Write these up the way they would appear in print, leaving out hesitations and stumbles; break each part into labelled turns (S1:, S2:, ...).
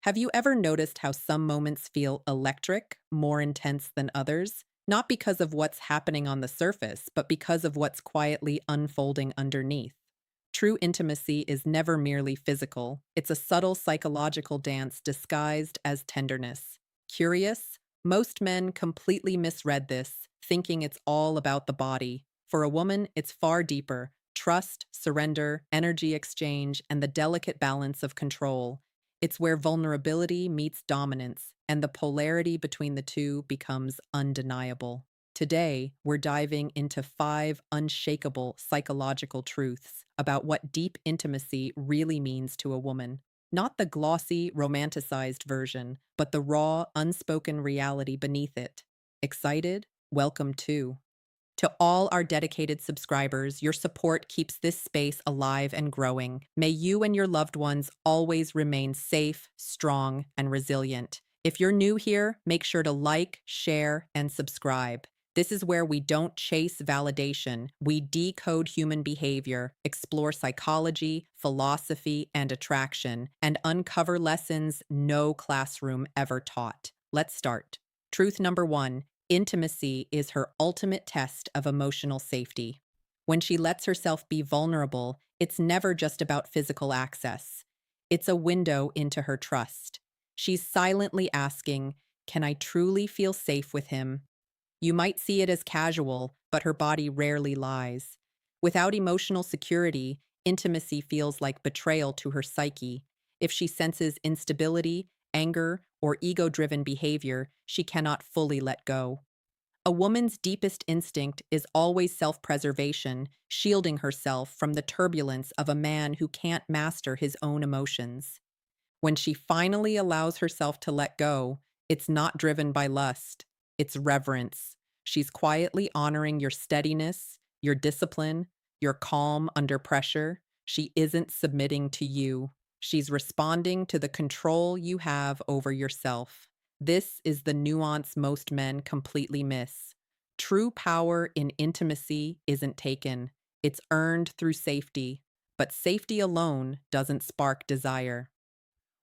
S1: Have you ever noticed how some moments feel electric, more intense than others? Not because of what's happening on the surface, but because of what's quietly unfolding underneath. True intimacy is never merely physical, it's a subtle psychological dance disguised as tenderness. Curious? Most men completely misread this, thinking it's all about the body. For a woman, it's far deeper: trust, surrender, energy exchange, and the delicate balance of control. It's where vulnerability meets dominance, and the polarity between the two becomes undeniable. Today, we're diving into 5 unshakable psychological truths about what deep intimacy really means to a woman. Not the glossy, romanticized version, but the raw, unspoken reality beneath it. Excited? Welcome to. To all our dedicated subscribers, your support keeps this space alive and growing. May you and your loved ones always remain safe, strong, and resilient. If you're new here, make sure to like, share, and subscribe. This is where we don't chase validation. We decode human behavior, explore psychology, philosophy, and attraction, and uncover lessons no classroom ever taught. Let's start. Truth number 1: intimacy is her ultimate test of emotional safety. When she lets herself be vulnerable, it's never just about physical access. It's a window into her trust. She's silently asking, "Can I truly feel safe with him?" You might see it as casual, but her body rarely lies. Without emotional security, intimacy feels like betrayal to her psyche. If she senses instability, anger, or ego driven behavior, she cannot fully let go. A woman's deepest instinct is always self preservation, shielding herself from the turbulence of a man who can't master his own emotions. When she finally allows herself to let go, it's not driven by lust, it's reverence. She's quietly honoring your steadiness, your discipline, your calm under pressure. She isn't submitting to you. She's responding to the control you have over yourself. This is the nuance most men completely miss. True power in intimacy isn't taken, it's earned through safety. But safety alone doesn't spark desire.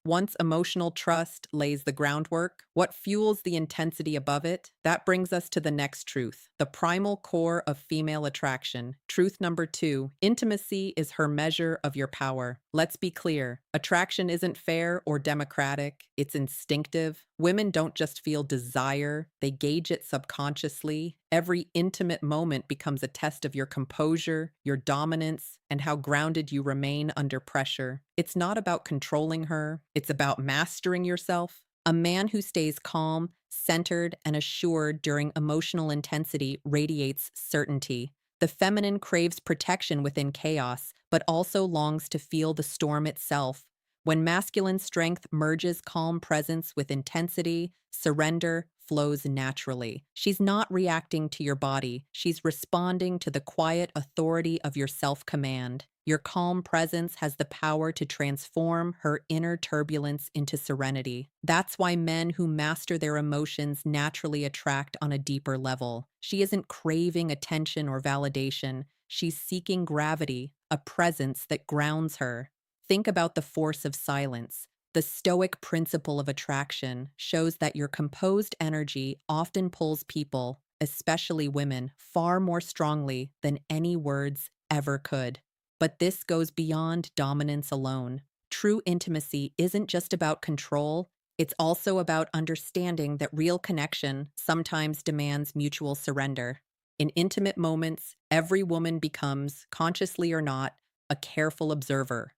S1: Once emotional trust lays the groundwork, what fuels the intensity above it? That brings us to the next truth, the primal core of female attraction. Truth number 2: intimacy is her measure of your power. Let's be clear, attraction isn't fair or democratic, it's instinctive. Women don't just feel desire, they gauge it subconsciously. Every intimate moment becomes a test of your composure, your dominance, and how grounded you remain under pressure. It's not about controlling her, it's about mastering yourself. A man who stays calm, centered, and assured during emotional intensity radiates certainty. The feminine craves protection within chaos, but also longs to feel the storm itself. When masculine strength merges calm presence with intensity, surrender flows naturally. She's not reacting to your body, she's responding to the quiet authority of your self command. Your calm presence has the power to transform her inner turbulence into serenity. That's why men who master their emotions naturally attract on a deeper level. She isn't craving attention or validation, she's seeking gravity, a presence that grounds her. Think about the force of silence. The Stoic principle of attraction shows that your composed energy often pulls people, especially women, far more strongly than any words ever could. But this goes beyond dominance alone. True intimacy isn't just about control, it's also about understanding that real connection sometimes demands mutual surrender. In intimate moments, every woman becomes, consciously or not, a careful observer.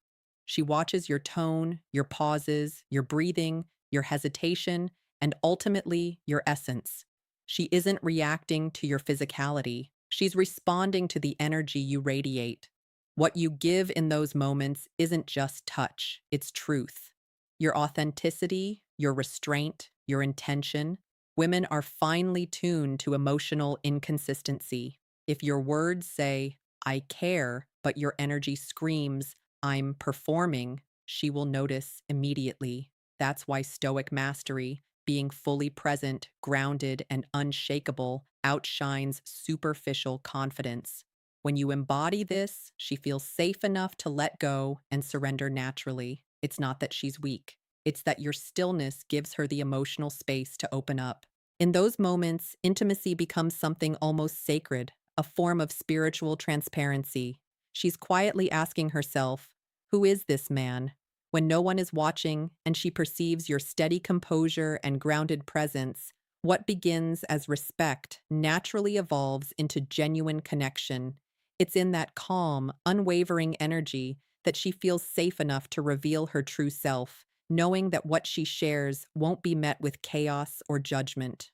S1: She watches your tone, your pauses, your breathing, your hesitation, and ultimately your essence. She isn't reacting to your physicality. She's responding to the energy you radiate. What you give in those moments isn't just touch, it's truth. Your authenticity, your restraint, your intention. Women are finely tuned to emotional inconsistency. If your words say, "I care," but your energy screams, "I'm performing," she will notice immediately. That's why Stoic mastery, being fully present, grounded, and unshakable, outshines superficial confidence. When you embody this, she feels safe enough to let go and surrender naturally. It's not that she's weak, It's that your stillness gives her the emotional space to open up. In those moments, intimacy becomes something almost sacred, a form of spiritual transparency. She's quietly asking herself, who is this man? When no one is watching and she perceives your steady composure and grounded presence, what begins as respect naturally evolves into genuine connection. It's in that calm, unwavering energy that she feels safe enough to reveal her true self, knowing that what she shares won't be met with chaos or judgment.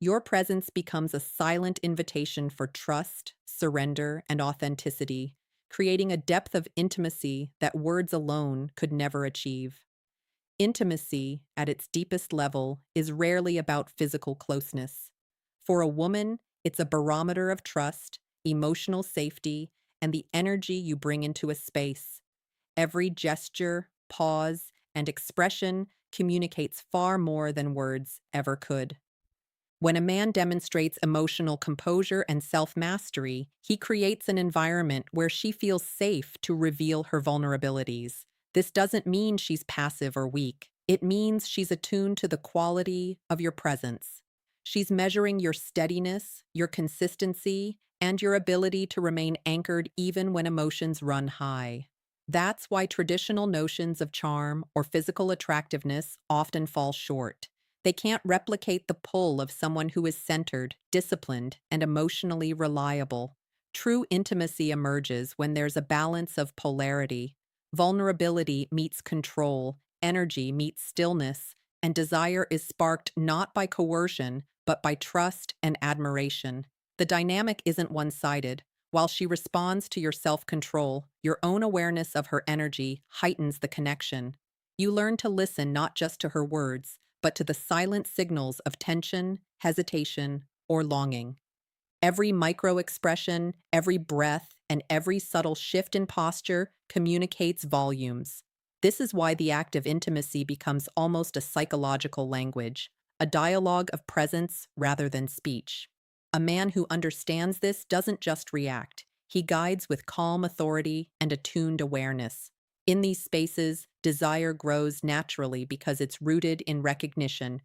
S1: Your presence becomes a silent invitation for trust, surrender, and authenticity, creating a depth of intimacy that words alone could never achieve. Intimacy, at its deepest level, is rarely about physical closeness. For a woman, it's a barometer of trust, emotional safety, and the energy you bring into a space. Every gesture, pause, and expression communicates far more than words ever could. When a man demonstrates emotional composure and self mastery, he creates an environment where she feels safe to reveal her vulnerabilities. This doesn't mean she's passive or weak. It means she's attuned to the quality of your presence. She's measuring your steadiness, your consistency, and your ability to remain anchored even when emotions run high. That's why traditional notions of charm or physical attractiveness often fall short. They can't replicate the pull of someone who is centered, disciplined, and emotionally reliable. True intimacy emerges when there's a balance of polarity. Vulnerability meets control, energy meets stillness, and desire is sparked not by coercion, but by trust and admiration. The dynamic isn't one sided. While she responds to your self control, your own awareness of her energy heightens the connection. You learn to listen not just to her words, but to the silent signals of tension, hesitation, or longing. Every micro expression, every breath, and every subtle shift in posture communicates volumes. This is why the act of intimacy becomes almost a psychological language, a dialogue of presence rather than speech. A man who understands this doesn't just react, he guides with calm authority and attuned awareness. In these spaces, desire grows naturally because it's rooted in recognition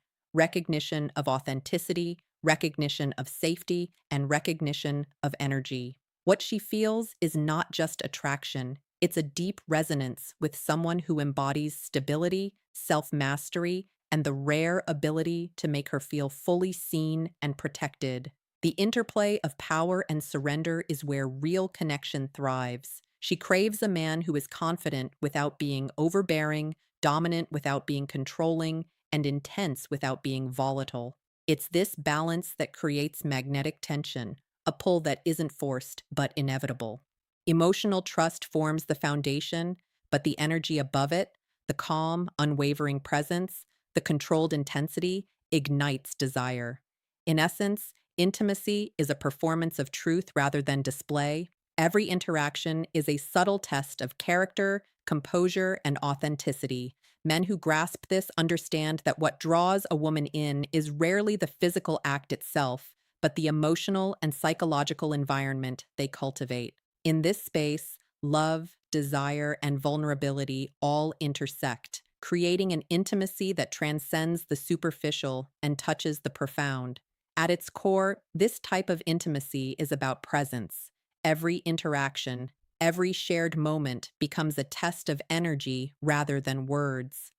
S1: of authenticity, recognition of safety, and recognition of energy. What she feels is not just attraction, it's a deep resonance with someone who embodies stability, self mastery, and the rare ability to make her feel fully seen and protected. The interplay of power and surrender is where real connection thrives. She craves a man who is confident without being overbearing, dominant without being controlling, and intense without being volatile. It's this balance that creates magnetic tension, a pull that isn't forced but inevitable. Emotional trust forms the foundation, but the energy above it, the calm, unwavering presence, the controlled intensity, ignites desire. In essence, intimacy is a performance of truth rather than display. Every interaction is a subtle test of character, composure, and authenticity. Men who grasp this understand that what draws a woman in is rarely the physical act itself, but the emotional and psychological environment they cultivate. In this space, love, desire, and vulnerability all intersect, creating an intimacy that transcends the superficial and touches the profound. At its core, this type of intimacy is about presence. Every interaction, every shared moment becomes a test of energy rather than words.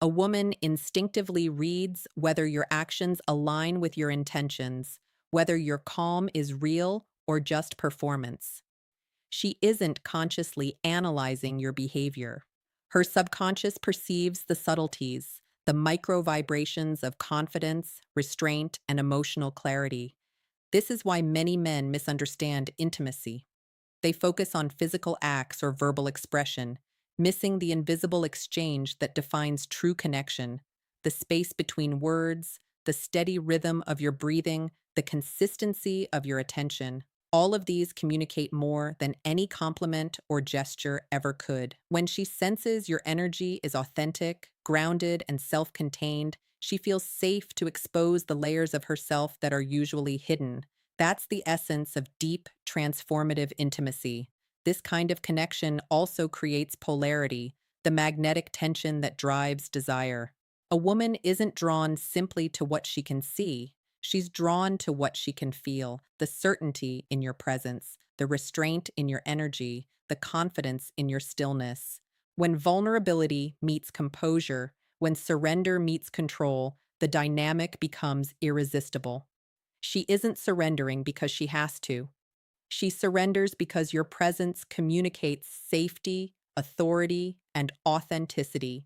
S1: A woman instinctively reads whether your actions align with your intentions, whether your calm is real or just performance. She isn't consciously analyzing your behavior. Her subconscious perceives the subtleties, the micro vibrations of confidence, restraint, and emotional clarity. This is why many men misunderstand intimacy. They focus on physical acts or verbal expression, missing the invisible exchange that defines true connection, the space between words, the steady rhythm of your breathing, the consistency of your attention. All of these communicate more than any compliment or gesture ever could. When she senses your energy is authentic, grounded, and self contained, she feels safe to expose the layers of herself that are usually hidden. That's the essence of deep, transformative intimacy. This kind of connection also creates polarity. the magnetic tension that drives desire. A woman isn't drawn simply to what she can see, she's drawn to what she can feel, the certainty in your presence, the restraint in your energy, the confidence in your stillness. When vulnerability meets composure, when surrender meets control, the dynamic becomes irresistible. She isn't surrendering because she has to. She surrenders because your presence communicates safety, authority, and authenticity.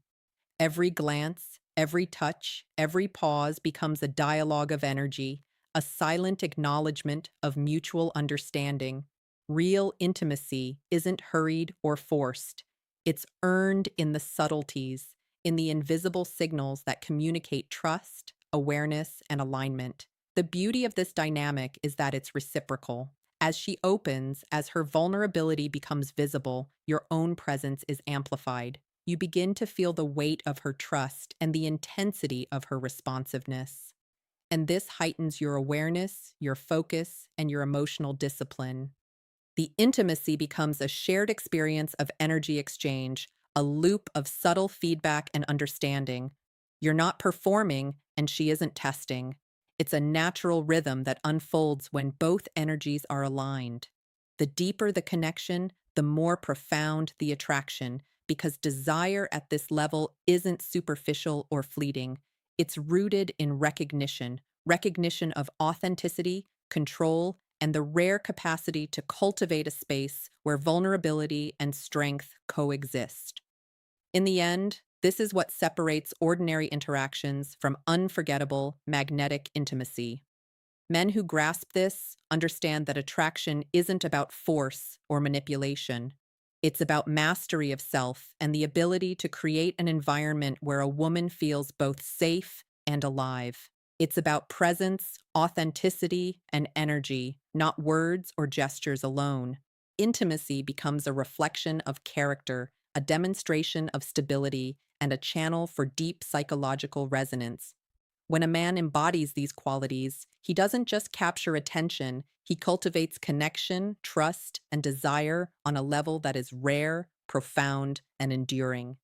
S1: Every glance, every touch, every pause becomes a dialogue of energy, a silent acknowledgement of mutual understanding. Real intimacy isn't hurried or forced. It's earned in the subtleties, in the invisible signals that communicate trust, awareness, and alignment. The beauty of this dynamic is that it's reciprocal. As she opens, as her vulnerability becomes visible, your own presence is amplified. You begin to feel the weight of her trust and the intensity of her responsiveness. And this heightens your awareness, your focus, and your emotional discipline. The intimacy becomes a shared experience of energy exchange, a loop of subtle feedback and understanding. You're not performing, and she isn't testing. It's a natural rhythm that unfolds when both energies are aligned. The deeper the connection, the more profound the attraction, because desire at this level isn't superficial or fleeting. It's rooted in recognition of authenticity, control, and the rare capacity to cultivate a space where vulnerability and strength coexist. In the end, this is what separates ordinary interactions from unforgettable, magnetic intimacy. Men who grasp this understand that attraction isn't about force or manipulation. It's about mastery of self and the ability to create an environment where a woman feels both safe and alive. It's about presence, authenticity, and energy, not words or gestures alone. Intimacy becomes a reflection of character, a demonstration of stability, and a channel for deep psychological resonance. When a man embodies these qualities, he doesn't just capture attention, he cultivates connection, trust, and desire on a level that is rare, profound, and enduring.